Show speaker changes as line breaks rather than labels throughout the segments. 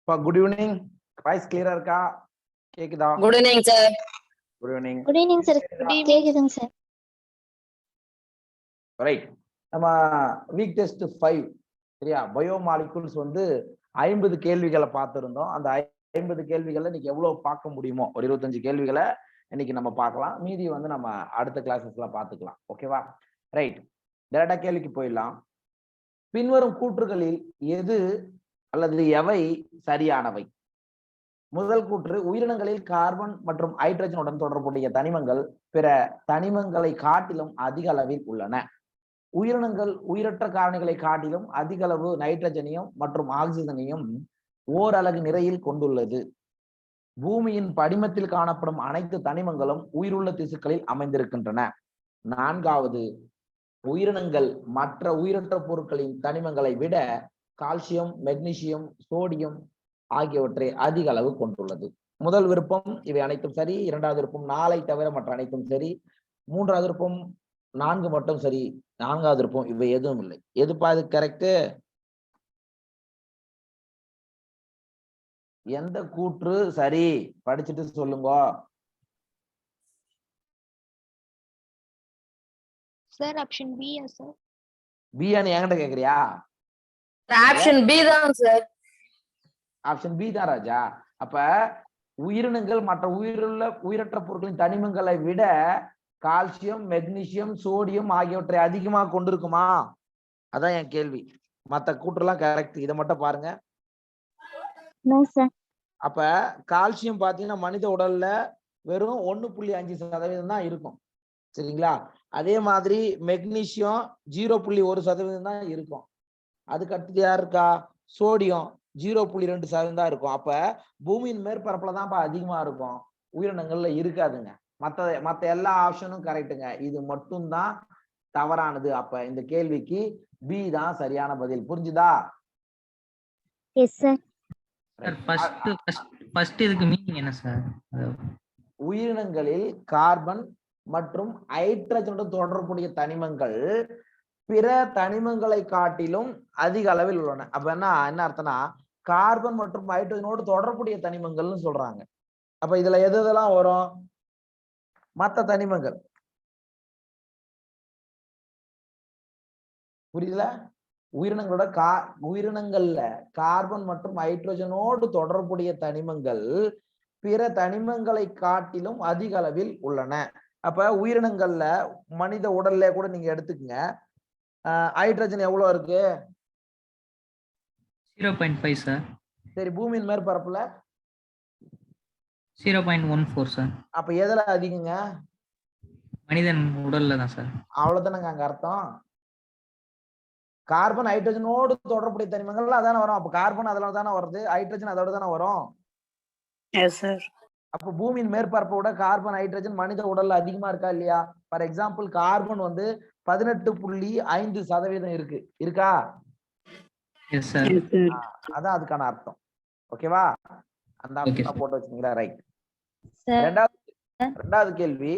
Good evening. Voice கிளியரா இருக்கா? கேக்குதா?
Good evening sir.
Good evening.
Good evening sir. கேக்குதுங்க சார்.
ரைட். நம்ம வீக் டெஸ்ட் 5 சரியா, பயோமாலிகுல்ஸ் வந்து 50 கேள்விகளை பார்த்திருந்தோம். அந்த 50 கேள்விகளை இன்னைக்கு எவ்வளவு பார்க்க முடியுமோ ஒரு 25 கேள்விகளை இன்னைக்கு நம்ம பார்க்கலாம். மீதி வந்து நம்ம அடுத்த கிளாஸஸ்ல பார்த்துக்கலாம். ஓகேவா? ரைட். டேரக்டா கேள்விக்கு போயிடலாம். பின்வரும் கூற்றுகளில் எது அல்லது எவை சரியானவை? முதல் கூற்று, உயிரினங்களில் கார்பன் மற்றும் ஹைட்ரஜனுடன் தொடர்புடைய தனிமங்கள் பிற தனிமங்களை காட்டிலும் அதிக அளவில் உள்ளன. உயிரினங்கள் உயிரற்ற காரணிகளை காட்டிலும் அதிக அளவு நைட்ரஜனையும் மற்றும் ஆக்சிஜனையும் ஓரலகு நிறையில் கொண்டுள்ளது. பூமியின் படிமத்தில் காணப்படும் அனைத்து தனிமங்களும் உயிருள்ள திசுக்களில் அமைந்திருக்கின்றன. நான்காவது, உயிரினங்கள் மற்ற உயிரற்ற பொருட்களின் தனிமங்களை விட கால்சியம், மெக்னீசியம், சோடியம் ஆகியவற்றை அதிக அளவு கொண்டுள்ளது. முதல் விருப்பம் இவை அனைத்தும் சரி. இரண்டாவது விருப்பம் 4 தவிர மற்ற அனைத்தும் சரி. மூன்றாவது விருப்பம் 4 மட்டும் சரி. நான்காவது விருப்பம் இவை எதுவும் இல்லை. எதுப்பா இது கரெக்ட்? எந்த கூற்று சரி? படிச்சுட்டு சொல்லுங்க
சார். Option B sir.
பின்னு என்கிட்ட கேக்குறியா?
ஆப்ஷன் பி தான் சார்.
ஆப்ஷன் பி தான் ராஜா. அப்ப உயிரினங்கள் மற்ற உயிரற்ற பொருட்களின் தனிமங்களை விட கால்சியம், மெக்னீசியம், சோடியம் ஆகியவற்றை அதிகமாக கொண்டிருக்குமா? அதான் என் கேள்வி. மற்ற கூற்றுலாம் கரெக்ட், இதை மட்டும் பாருங்க. அப்ப கால்சியம் பாத்தீங்கன்னா மனித உடல்ல வெறும் 1.5% தான் இருக்கும். சரிங்களா? அதே மாதிரி மெக்னீசியம் 0.1% தான் இருக்கும். அதுக்கு அடுத்து யார் இருக்கா? சோடியம் 0.2% தான் இருக்கும். அப்ப பூமியின் மேற்பரப்புல தான் அதிகமா இருக்கும், உயிரினங்கள்ல இருக்காதுங்க. மத்த எல்லா ஆப்ஷனும் கரெக்டுங்க, இது மட்டும் தான் தவறானது. அப்ப இந்த கேள்விக்கு பி தான் சரியான பதில். புரிஞ்சுதா?
Yes sir. ஃபர்ஸ்ட் இதுக்கு மீனிங் என்ன சார்?
உயிரினங்களில் கார்பன் மற்றும் ஹைட்ரஜனுடன் தொடர்புடைய தனிமங்கள் பிற தனிமங்களை காட்டிலும் அதிக அளவில் உள்ளன. அப்ப என்ன அர்த்தம்னா, கார்பன் மற்றும் ஹைட்ரஜனோடு தொடர்புடைய தனிமங்கள்னு சொல்றாங்க. அப்ப இதுல எதெல்லாம் வரும்? மற்ற தனிமங்கள். புரியல? உயிரினங்கள்ல கார்பன் மற்றும் ஹைட்ரஜனோடு தொடர்புடைய தனிமங்கள் பிற தனிமங்களை காட்டிலும் அதிக அளவில் உள்ளன. அப்ப உயிரினங்கள்ல மனித உடல்ல கூட நீங்க எடுத்துக்கங்க, ஹைட்ரஜன் எவ்வளவு இருக்கு?
0.5 சார்.
சரி, பூமியின் மேற்பரப்புல
0.14 சார்.
அப்ப எதுல அதிகங்க?
மனிதன் உடல்ல தான் சார்.
அவ்வளவுதானங்க அங்க அர்த்தம். கார்பன் ஹைட்ரஜனோடு தொடர்புடைய தனிமங்கள் அதானே வரும். அப்ப கார்பன் அதோட தானே வருது, ஹைட்ரஜன் அதோட தானே வரும். அப்ப பூமியின் மேற்பரப்போட கார்பன் ஹைட்ரஜன் மனித உடல்ல அதிகமா இருக்கா இல்லையா? ஃபார் எக்ஸாம்பிள் கார்பன் வந்து 18.5% இருக்கா? அதான் அதுக்கான அர்த்தம். ஓகேவா? அந்த அர்த்தம் போட்டு வச்சுங்களா? ரைட். இரண்டாவது கேள்வி,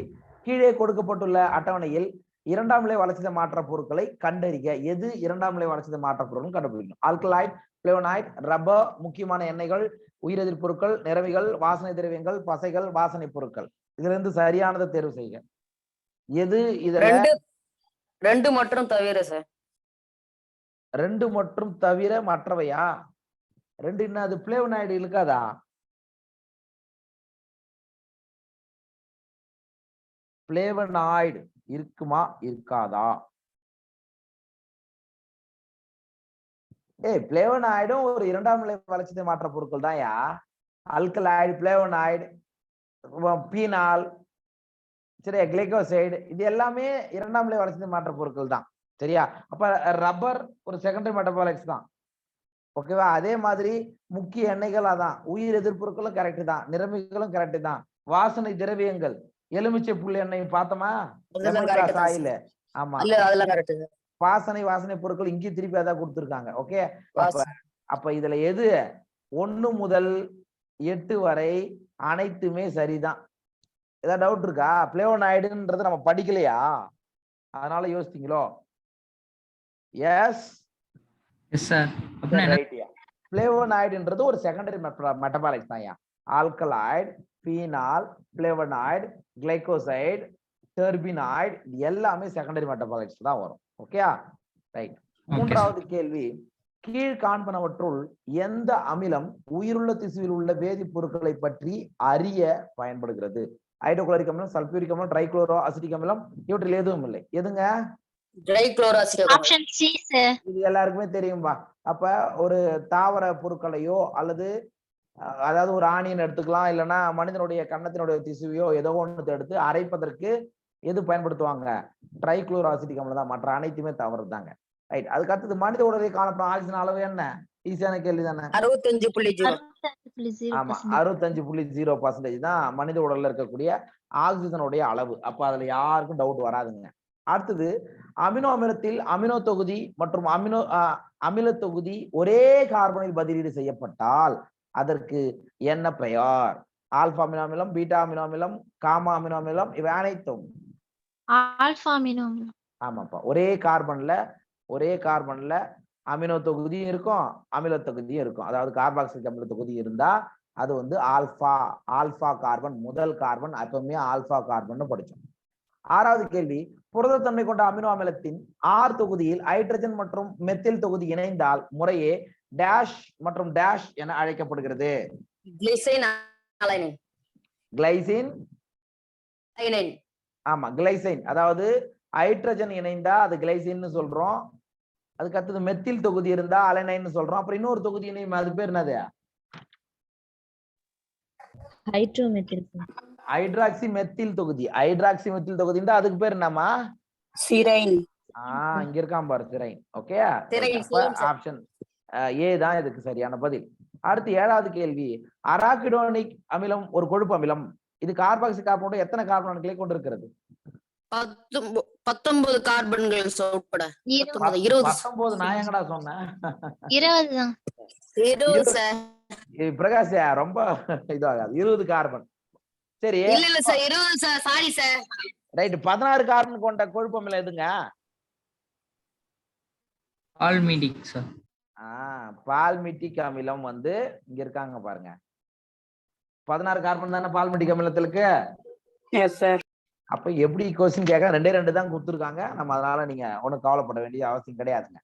கீழே கொடுக்கப்பட்டுள்ள அட்டவணையில் இரண்டாம் நிலை வளர்ச்சிதை மாற்ற பொருட்களை கண்டறிக. எது இரண்டாம் நிலை வளர்ச்சிதை மாற்ற பொருட்கள் கண்டுபிடிக்கணும்? ஆல்கலாய்ட், பிளேவனாய்ட், ரப்பர், முக்கியமான எண்ணெய்கள், உயிரெதிர் பொருட்கள், நிறமிகள், வாசனை திரவியங்கள், பசைகள், வாசனை பொருட்கள். இதுல இருந்து சரியானதை தேர்வு செய்க. எது? இதுல
2 மற்றும் தவிர சார்.
2 மற்றும் தவிர மற்றவையா? 2 என்ன? அது பிளேவனாய்டு இருக்காதா? பிளேவனாய்டு இருக்குமா இருக்காதா? பிளேவனாய்டும் ஒரு இரண்டாம் நிலை வளர்ச்சிதை மாற்ற பொருட்கள் தான். ஆல்கலாய்டு, பிளேவனாய்டு, பீனால், சரியா, கிளைகோசைடு, இது எல்லாமே இரண்டாம் நிலை வளர்ச்சிதை மாற்ற பொருட்கள் தான். சரியா? அப்ப ரப்பர் ஒரு செகண்டரி மெட்டபாலிக்ஸ் தான். ஓகேவா? அதே மாதிரி முக்கிய எண்ணெய்கள் அதான். உயிர் எதிர்ப்பொருட்களும் கரெக்ட் தான், நிறமிகளும் கரெக்ட் தான். வாசனை திரவியங்கள் எலுமிச்சை புல் எண்ணெய் பார்த்தோமா? ஆயில். ஆமா, வாசனை பொருட்கள் இங்கே திருப்பி அதான் கொடுத்துருக்காங்க. ஓகே, அப்ப இதுல எது 1 முதல் 8 வரை அனைத்துமே சரிதான். ஏதாவது டவுட் இருக்கா? பிளேவனாய்டுன்றது நம்ம படிக்கலையா, அதனால யோசித்தீங்களோ? Yes
sir.
ரைட். பிளேவனாய்டுன்றது ஒரு செகண்டரி மெட்டபாலைட்ஸ் தான். Alkaloid, phenol, flavonoid, glycoside, terpenoid எல்லாமே செகண்டரி மெட்டபாலைட்ஸ் தான் வரும். Okay right. மூன்றாவது கேள்வி, கீழ் காண்பனவற்றுள் எந்த அமிலம் உயிருள்ள திசுவில் உள்ள வேதிப்பொருட்களை பற்றி அறிய பயன்படுகிறது? ஹைட்ரோகுளோரிக் அமிலம், சல்பூரிக் அமிலம், ட்ரைக்ளோரோ அசிட்டிக் அமிலம், இவற்றில் எதுவும் இல்லை. எதுங்க?
ட்ரைக்ளோரோசிட்டிக்
ஆப்ஷன் சி சார்.
இது எல்லாருக்குமே தெரியும்பா. அப்ப ஒரு தாவர பொருட்களையோ அல்லது அதாவது ஒரு ஆணியன் எடுத்துக்கலாம், இல்லைன்னா மனிதனுடைய கன்னத்தினுடைய திசுவையோ ஏதோ ஒன்று எடுத்து அரைப்பதற்கு எது பயன்படுத்துவாங்க? ட்ரைக்ளோரோ அசிட்டிக் அமிலம் தான். மற்ற அனைத்துமே தவறு தாங்க. ரைட். அதுக்கு அடுத்தது மனித உடலில் காணப்படும் ஆக்சிஜன் அளவு என்ன? ஈஸியான கேள்வி தானே.
65.0.
ஆமா, 65.0% தான் மனித உடல்ல இருக்கக்கூடிய ஆக்சிஜனுடைய அளவு. அப்ப அதுல யாருக்கும் டவுட் வராதுங்க. அடுத்தது, அமினோ அமிலத்தில் அமினோ தொகுதி மற்றும் அமில தொகுதி ஒரே கார்பனில் பதிலீடு செய்யப்பட்டால் அதற்கு என்ன பெயர்? ஆல்பா அமினோ அமிலம், பீட்டா அமினோ அமிலம், காமா அமினோ அமிலம், இவை அனைத்தும்
ஆல்பா அமினோ அமிலம்.
ஆமாப்பா. ஒரே கார்பன்ல அமினோ தொகுதியும் இருக்கும், அமில தொகுதியும் இருக்கும். அதாவது கார்பாக்சிலிக் அமில தொகுதி இருந்தா அது வந்து ஆல்பா கார்பன், முதல் கார்பன். எப்பவுமே ஆல்பா கார்பன் படிச்சோம். ஆறாவது கேள்வி, புரதத்தன்மை கொண்ட அமினோ அமிலத்தின் ஆர் தொகுதியில் ஹைட்ரஜன் மற்றும் மெத்தில் தொகுதி இணைந்தால் முறையே டேஷ் மற்றும் டேஷ் என அழைக்கப்படுகிறது. கிளைசின். ஆமா, கிளைசைன். அதாவது ஹைட்ரஜன் இணைந்தா அது கிளைசின்னு சொல்றோம். அதுக்கு அடுத்தது மெத்தில் தொகுதி இருந்தா அலனைன்னு சொல்றோம். அப்புறம் இன்னொரு தொகுதி இணையும், அது பேர் என்னது? ஹைட்ராக்சி மெத்தில் தொகுதி. ஹைட்ராக்சி மெத்தில் தொகுதி அதுக்கு பேர் என்னமா?
சிரைன்.
இங்க இருக்கான் பாரு, சிரைன். ஓகே, ஆப்ஷன் ஏ தான் இதுக்கு சரியான பதில். அடுத்து ஏழாவது கேள்வி, அராக்கிடோனிக் அமிலம் ஒரு கொழுப்பு அமிலம். இது கார்பாக்சி கார்பனோட எத்தனை கார்பன்களை கொண்டிருக்கிறது?
19 கார்பன்கள் உட்பட
19. நான் எங்கடா சொன்னேன்?
20 தான்.
20 சார்.
பிரகாஷ் ரொம்ப இதாகாது. 20 கார்பன். சரி,
இல்ல sir, 20 sir. Sorry sir.
Right. 16 carbon கொண்ட கொழுப்பு அமிலம் எதுங்க?
Palmitic sir.
பால்மிட்டிக் அமிலம் வந்து இங்க இருக்காங்க பாருங்க. 16 கார்பன் தானே பால்மிட்டிக் அமிலத்திற்கு?
Yes sir.
அப்ப எப்படி கொஸ்டின் கேட்க? 2 தான் கொடுத்துருக்காங்க. நம்ம அதனால நீங்க ஒன்னும் கவலைப்பட வேண்டிய அவசியம் கிடையாதுங்க.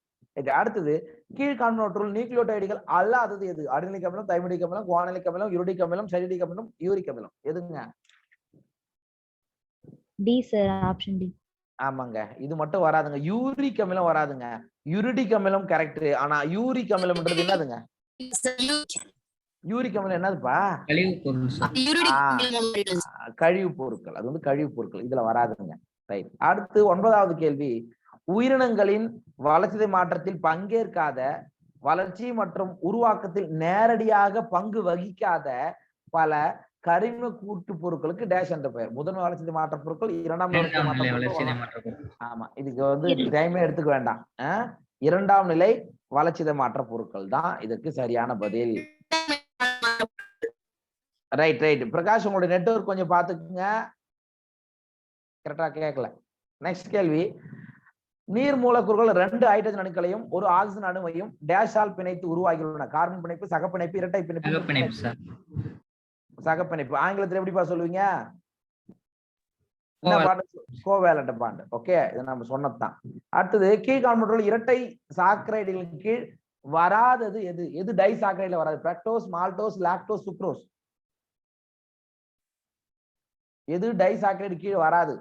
அடுத்தது, கீழ்காண்பனவற்றுள் நியூக்ளியோடைடுகள் அல்லாதது எது? அடிநிலைக் அமிலம், தைமிடிக் அமிலம், குவானிலிக் அமிலம், யூரிடிக் அமிலம், சைடிக் அமிலம், யூரிக் அமிலம். எதுங்க?
D sir, option D.
ஆமாங்க, இது மட்டும் வராதுங்க. யூரிக் அமிலம் வராதுங்க. யூரிடிக் அமிலம் கரெக்ட். ஆனா யூரிக் அமிலம்ன்றது என்னதுங்க? யூரிக் அமிலம் என்னதுப்பா?
கழிவு பொருள் சார்.
கழிவு பொருட்கள். அது வந்து கழிவு பொருட்கள், இதுல வராதுங்க. ரைட். அடுத்து 9வது கேள்வி, உயிரினங்களின் வளர்ச்சிதை மாற்றத்தில் பங்கேற்காத, வளர்ச்சி மற்றும் உருவாக்கத்தில் நேரடியாக பங்கு வகிக்காத பல கரிம கூட்டு பொருட்களுக்கு டேஷ் என்ற பெயர். முதன்மை வளர்ச்சி மாற்ற பொருட்கள், இரண்டாம் நிலை. ஆமா, இதுக்கு வந்து டைமே எடுத்துக்க வேண்டாம். இரண்டாம் நிலை வளர்ச்சிதை மாற்ற பொருட்கள் தான் இதற்கு சரியான பதில். ரைட். பிரகாஷ், உங்களுடைய நெட்வொர்க் கொஞ்சம் பாத்துக்குங்க, கரெக்டா கேட்கல. நெக்ஸ்ட் கேள்வி, நீர் மூலக்கூறுகள் 2 ஹைட்ரஜன் அணுக்களையும் ஒரு ஆக்சிஜன் அணுவையும் டேஷால் பிணைத்து உருவாகியுள்ளன. கார்பன் பிணைப்பு, சகப்பிணைப்பு, இரட்டை பிணைப்பு. சகப்பிணைப்பு ஆங்கிலத்தில் எப்படிப்பா சொல்லுவீங்க? Covalent bond. ஓகே, இதை நம்ம சொன்னதுதான். அடுத்தது, கீழ்காண்பனவற்றுள் இரட்டை சாக்கரைடுகளின் கீழ் வராதது எது? எது டை சாக்கரைடுல வராது? Fructose, maltose, lactose, sucrose. எது டை சாக்கரைடு கீழ் வராது?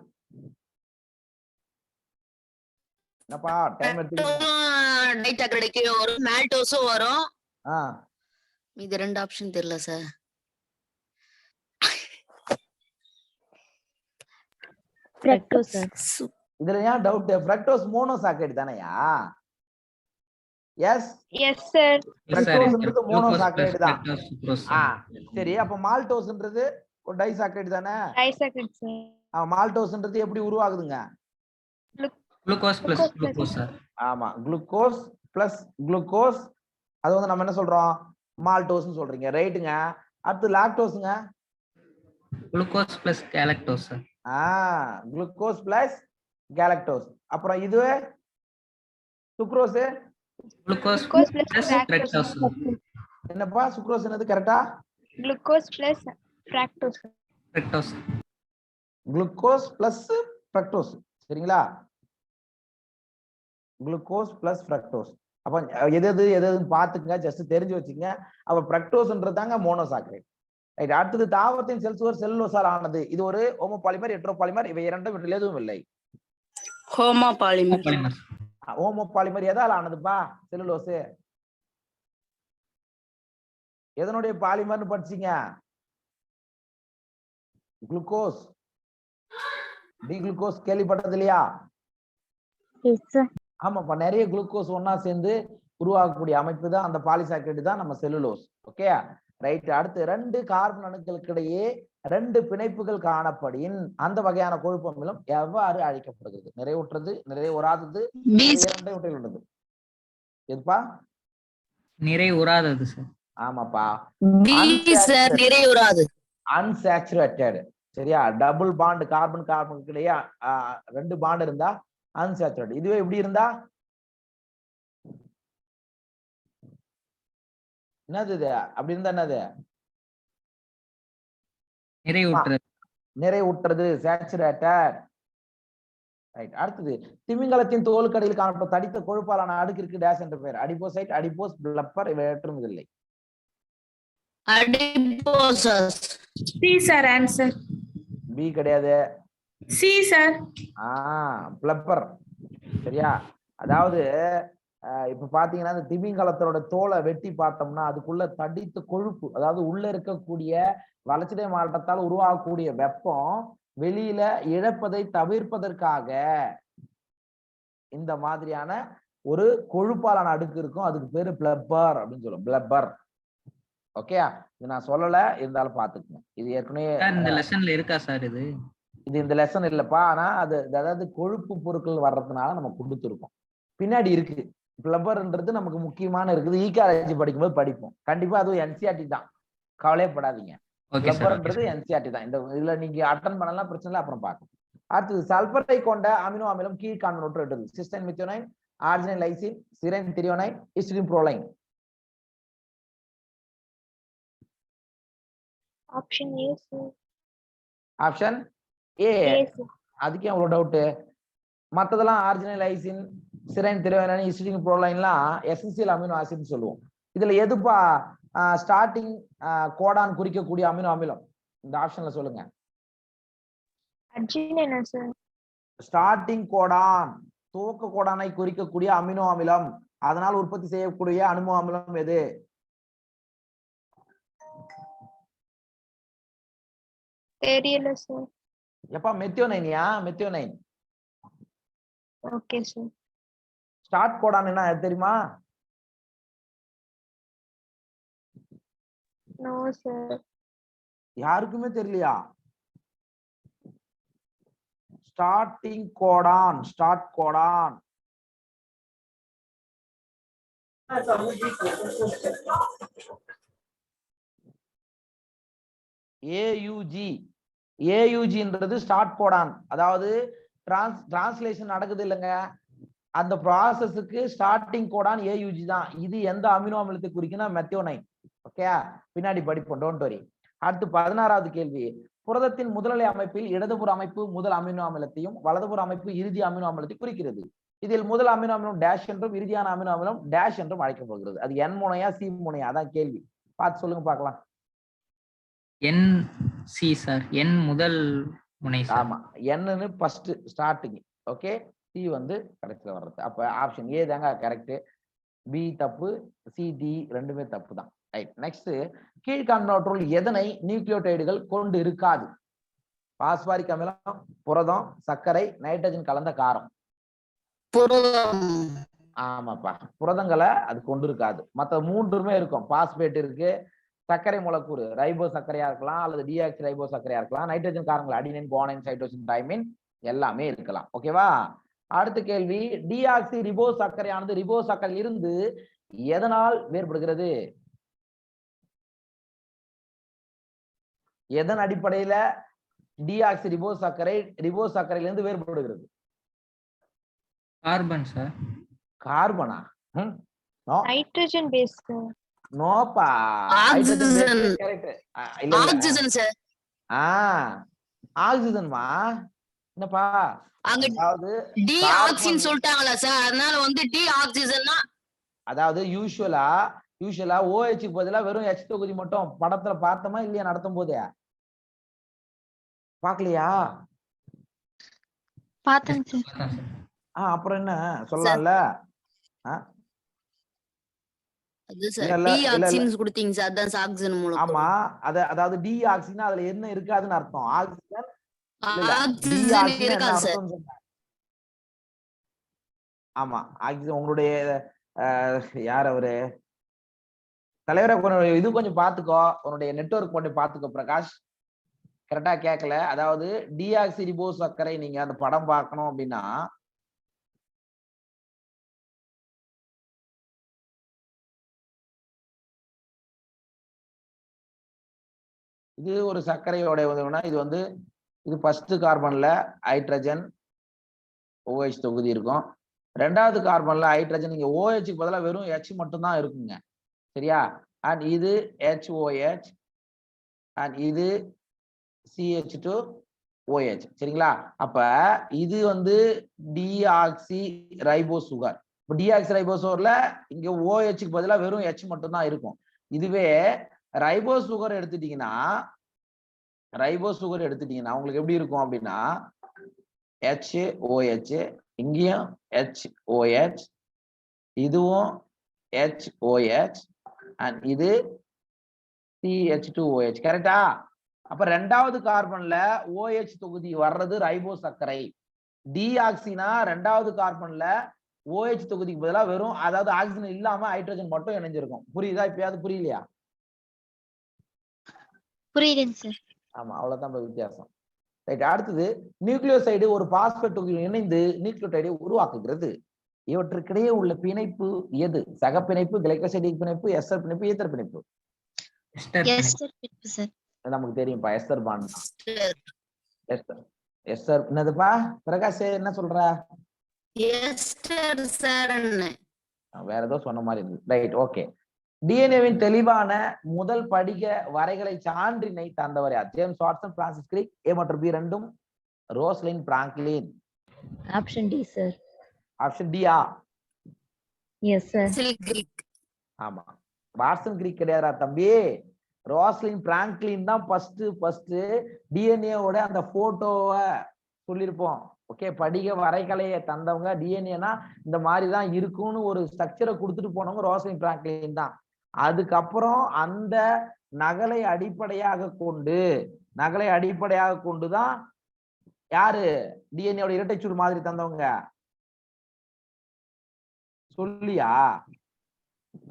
என்னப்பா டைம் எடுத்துக்கிட்டு?
டை சாக்கரைடு கீழ வரும், மால்டோஸும் வரும். இது 2 ஆப்ஷன் தெரியல சார்.
Fructose sir.
இதுல ஏன் டவுட்? ஃப்ரக்டோஸ் மோனோசாக்கரைடு தானேயா? Yes
sir.
ஃப்ரக்டோஸ்ன்றது மோனோசாக்கரைடு தான். சரி, அப்ப மால்டோஸ்ன்றது ஒரு டைசாக்கரைடு தானே?
டைசாக்கரைடு சார்.
மால்டோஸ்ன்றது எப்படி உருவாகுதுங்க?
Glucose plus glucose sir.
ஆமா, குளுக்கோஸ் பிளஸ் குளுக்கோஸ். அது வந்து நம்ம என்ன சொல்றோம்? மால்டோஸ்னு சொல்றீங்க. ரைட்டுங்க. அடுத்து லாக்டோஸ்ங்க?
Glucose plus galactose sir.
Glucose plus galactose. அப்புறம் இதுவே சுக்ரோஸ்?
Glucose plus fructose.
என்னப்பா சுக்ரோஸ் என்னது கரெக்டா?
Glucose plus fructose.
Fructose.
Glucose plus fructose. சரிங்களா? Glucose plus fructose. அப்ப எது எதுன்னு பாத்துக்கங்க, ஜஸ்ட் தெரிஞ்சு வச்சுங்க. அப்ப ஃப்ரக்டோஸ்ன்றதாங்க மோனோசாக்கரைட். ரைட். அடுத்தது தாவரத்தின் செல் சுவர் செல்லுலோஸால் ஆனது. இது ஒரு ஹோமோபாலிமர், ஹெட்ரோபாலிமர், இவை இரண்டும் இதில் எதுவும் இல்லை.
ஹோமோபாலிமர்.
Polymer.
ஹோமோபாலிமர் எதால் ஆனதுப்பா? செல்லுலோஸ். எதனுடைய பாலிமர்னு படிச்சீங்க? குளுக்கோஸ், டி குளுக்கோஸ் கேள்விப்பட்டது இல்லையா?
Yes, sir.
ஆமாப்பா, நிறைய குளுக்கோஸ் ஒன்னா சேர்ந்து உருவாக்கக்கூடிய அமைப்பு தான் அந்த பாலிசாக்கரைடு தான் நம்ம செல்லுலோஸ். Okay right. அடுத்து 2 கார்பன் அணுக்களுக்கு இடையே 2 பிணைப்புகள் காணப்படின் அந்த வகையான கொழுப்பு அமிலம் எவ்வாறு அழைக்கப்படுகிறது? நிறைவுற்றது, நிறைவுறாதது, இரண்டை ஒன்றில் உள்ளது. எதுப்பா?
நிறைவுறாதது சார்.
ஆமாப்பா,
நிறைவுறாது.
அன்சாச்சுரேட்டட். சரியா? டபுள் பாண்ட் கார்பன் கார்பனுக்கு இடையே 2 பாண்ட் இருந்தா அன்சாச்சுரேட்டட். இதுவே எப்படி இருந்தா என்னது? இது அப்படி இருந்தா என்னது?
நிறைவுற்றது.
நிறைவுற்றது, சேச்சுரேட்டட். ரைட். அடுத்தது திமிங்கலத்தின் தோலுக்கடியில் காணப்பட்ட தடித்த கொழுப்பாலான அடுக்கிற்கு டேஷ் என்ற பெயர். அடிபோசைட், அடிபோஸ், பிளப்பர், இவை ஏற்றும் இல்லை.
Adiposus.
C sir answer.
B கிடையாது.
C sir.
பிளப்பர். சரியா? அதாவது இப்ப பாத்தீங்கன்னா இந்த திமிங்கலத்தோட தோலை வெட்டி பார்த்தோம்னா அதுக்குள்ள தடித்த கொழுப்பு, அதாவது உள்ள இருக்கக்கூடிய வளர்ச்சிதை மாற்றத்தால் உருவாகக்கூடிய வெப்பம் வெளியில இழப்பதை தவிர்ப்பதற்காக இந்த மாதிரியான ஒரு கொழுப்பாலான அடுக்கு இருக்கும். அதுக்கு பேரு பிளப்பர் அப்படின்னு சொல்லுவோம். பிளப்பர். ஓகே, இது நான் சொல்லல, இருந்தாலும் பாத்துக்கோங்க. இது ஏற்கனவே
இந்த லெசன்ல இருக்கா சார்? இது
இந்த லெசன் இல்லப்பா. ஆனா அது அதாவது கொழுப்பு பொருட்கள் வர்றதுனால நம்ம கொடுத்துருக்கோம். பின்னாடி இருக்கு பிளப்பர்ன்றது நமக்கு முக்கியமான இருக்குது. ஈகாலஜி படிக்கும்போது படிப்போம் கண்டிப்பா. அதுவும் என்சிஆர்டி தான், கவலைப்படாதீங்க. பிளப்பர்ன்றது என்சிஆர்டி தான். இந்த இதுல நீங்க அட்டன் பண்ணலாம், பிரச்சனை இல்லை, அப்புறம் பார்க்கலாம். அடுத்தது சல்பரை கொண்ட அமினோ அமிலம் கீழ்காண்பனவற்றுள் எது? Cysteine methionine, arginine lysine, serine threonine, histidine proline.
Option A, sir.
Option A.
A, sir.
அதுக்கே அவ்வளவு டவுட்? மற்றதெல்லாம் arginine lysine, serine threonine, histidine புரோலைன்லாம் எசென்சியல் அமினோ ஆசிட்னு சொல்லுவோம். இதுல எதுப்பா ஸ்டார்டிங் கோடான் குறிக்கக்கூடிய அமினோ அமிலம்? இந்த ஆப்ஷன்ல சொல்லுங்க.
Arginine, sir.
ஸ்டார்டிங் கோடான், துவக்க கோடானை குறிக்கக்கூடிய அமினோ அமிலம், அதனால் உற்பத்தி செய்யக்கூடிய அமினோ அமிலம் எது?
தெரியல, sir.
எப்பா மெத்தியோனைனியா? Methionine.
Okay, sir.
Start codon என்ன தெரியுமா?
No, sir.
யாருக்குமே தெரியலையா? Starting codon, start codon. AUG. ஏயுஜின்றது ஸ்டார்ட் கோடான். அதாவது டிரான்ஸ்லேஷன் நடக்குது இல்லைங்க, அந்த ப்ராசஸுக்கு ஸ்டார்டிங் கோடான் ஏயுஜி தான். இது எந்த அமினோ அமிலத்தை குறிக்குன்னா மெத்தியோனைன். ஓகே, பின்னாடி படிப்போம், டோன்ட் வரி. அடுத்து 16வது கேள்வி. புரதத்தின் முதல்நிலை அமைப்பில் இடதுபுற அமைப்பு முதல் அமினோ அமிலத்தையும் வலதுபுற அமைப்பு இறுதி அமினோ அமிலத்தை குறிக்கிறது. இதில் முதல் அமினோ அமிலம் டேஷ் என்றும் இறுதியான அமினோ அமிலம் டேஷ் என்றும் அழைக்கப்படுகிறது. அது என் முனையா சி முனையா? அதான் கேள்வி. பார்த்து சொல்லுங்க பார்க்கலாம்.
N C sir. என் முதல் முனை சார்.
ஆமா, என்னன்னு ஃபர்ஸ்ட் ஸ்டார்டிங். ஓகே, சி வந்து கரெக்ட்ல வர்றது. அப்ப ஆப்ஷன் ஏ தாங்க கரெக்ட். பி தப்பு, சி டி ரெண்டுமே தப்பு தான். ரைட். நெக்ஸ்ட், கீழ்காண்பனவற்றுள் எதனை நியூக்ளியோடைடுகள் கொண்டு இருக்காது? பாஸ்பாரிக் அமிலம், புரதம், சர்க்கரை, நைட்ரஜன் கலந்த காரம்.
புரதம்.
ஆமாப்பா, புரதங்களை அது கொண்டு இருக்காது. மற்ற மூன்றுமே இருக்கும். பாஸ்பேட் இருக்கு, சர்க்கரை மூலக்கூறு ரைபோ சர்க்கரையா இருக்கலாம், அல்லது டிஆக்சி ரைபோ சர்க்கரையா இருக்கலாம், நைட்ரஜன் காரங்கள் அடினின், குவானைன், சைட்டோசின், டைமின் எல்லாமே இருக்கலாம். ஓகேவா? அடுத்த கேள்வி, டிஆக்சி ரிபோ சர்க்கரையானது ரிபோ சர்க்கரையில் இருந்து எதனால் வேறுபடுகிறது? எதன் அடிப்படையில டிஆக்சி ரிபோ சர்க்கரையிலிருந்து வேறுபடுகிறது?
Carbon sir.
கார்பனா?
Nitrogen base, sir.
நோப்பா
Oxygen.
கரெக்ட். இல்ல இல்ல
Oxygen, sir.
ஆக்சிஜன்மா என்னப்பா
அங்க
அதாவது
deoxygen
carbon-
சொல்லிட்டாங்களா சார்? அதனால வந்து deoxygenனா
அதாவது யூசுவலா OH க்கு பதிலா வெறும் H தொகுதி மட்டும் படத்துல பார்த்தோமா இல்லையா நடத்தும் போதே பாக்கலையா?
பார்த்தேங்க சார்.
அதான் sir.
அப்புறம் என்ன சொல்லலாம்ல?
அது சார்
இல்ல, இல்ல, இல்ல, இல்ல.
deoxygen கொடுத்தீங்க சார். அதான் oxygen மூலக்கூறு.
ஆமா அதாவது டீஆக்சினா அதுல என்ன இருக்காதுன்னு அர்த்தம். ஆக்சிஜன் இல்ல
Oxygen
டீஆக்சினா என்ன
இருக்காது சார்.
அர்த்தம் சொன்னேன். ஆமா ஆக்சிஜன் உங்களுடைய யார் அவரு தலைவரை இது கொஞ்சம் பாத்துக்கோ, உன்னுடைய நெட்வொர்க் கொஞ்சம் பாத்துக்கோ பிரகாஷ். கரெக்டா கேட்கல. அதாவது டிஆக்சி ரிபோஸ் சர்க்கரை நீங்க அந்த படம் பார்க்கணும் அப்படின்னா இது ஒரு சர்க்கரையோட இது வந்து இது ஃபர்ஸ்ட் கார்பன்ல ஹைட்ரஜன் OH தொகுதி இருக்கும். ரெண்டாவது கார்பன்ல ஹைட்ரஜன் இங்க OH க்கு பதிலா வெறும் H மட்டும் தான் இருக்குங்க. சரியா? அண்ட் இது HOH அண்ட் இது CH2OH. சரிங்களா? அப்ப இது வந்து டிஆக்சி ரைபோஸ் சுகர். இப்போ டிஆக்சி ரைபோஸ் சுகர்ல இங்க OH க்கு பதிலா வெறும் H மட்டும் தான் இருக்கும். இதுவே ரைபோஸ் சுகர் எடுத்துட்டீங்கன்னா உங்களுக்கு எப்படி இருக்கும் அப்படின்னா HOH இங்கேயும் HOH இதுவும் HOH அண்ட் இது CH2OH. கரெக்டா? அப்ப ரெண்டாவது கார்பன்ல OH தொகுதி வர்றது ரைபோஸ் சர்க்கரை. டிஆக்சினா ரெண்டாவது கார்பன்ல OH தொகுதிக்கு பதிலா வெறும் அதாவது ஆக்சிஜன் இல்லாம ஹைட்ரஜன் மட்டும் இணைஞ்சிருக்கும். புரியுதா? இப்பயாவது புரியலையா?
புரியுதுங்க சார்.
ஆமா அவ்வளவுதான் வித்தியாசம். ரைட். அடுத்தது நியூக்ளியோசைடு ஒரு பாஸ்பேட் தொகுதியில் இணைந்து நியூக்ளியோடைடை உருவாக்குகிறது. இவற்றுக்கிடையே உள்ள பிணைப்பு எது? சக பிணைப்பு, கிளைகோசைடிக் பிணைப்பு, எஸ்டர் பிணைப்பு, ஈத்தர் பிணைப்பு?
Ester
எஸ்டர் பிணைப்பு சார்.
நமக்கு தெரியும்பா எஸ்டர் பாண்ட். எஸ்டர் என்னதுப்பா பிரகாஷ் என்ன சொல்ற?
Ester sir ன்னு.
வேற ஏதோ சொன்ன மாதிரி இருக்கு. Right, okay. டிஎன்ஏவின் தெளிவான முதல் படிக வரைகளை சான்றினை தந்தவர் யார்? James Watson, Francis Crick. A மற்றும் பி ரெண்டும் Rosalind Franklin.
Option D, sir.
Option டியா?
Yes, sir.
Greek.
ஆமா, வாட்சன் கிரிக் கிடையாதா தம்பி. ரோஸ்லின் பிராங்க்லின் தான் ஃபர்ஸ்ட் டிஎன்ஏவோட அந்த போட்டோவை சொல்லியிருப்போம். ஓகே, படிக வரைகலையை தந்தவங்க டிஎன்ஏனா இந்த மாதிரி தான் இருக்கும்னு ஒரு ஸ்ட்ரக்சரை கொடுத்துட்டு போனவங்க ரோஸ்லின் பிராங்க்லின் தான். அதுக்கப்புறம் அந்த நகலை அடிப்படையாக கொண்டுதான் யாரு டிஎன்ஏ இரட்டைச்சூர் மாதிரி தந்தவங்க சொல்லியா?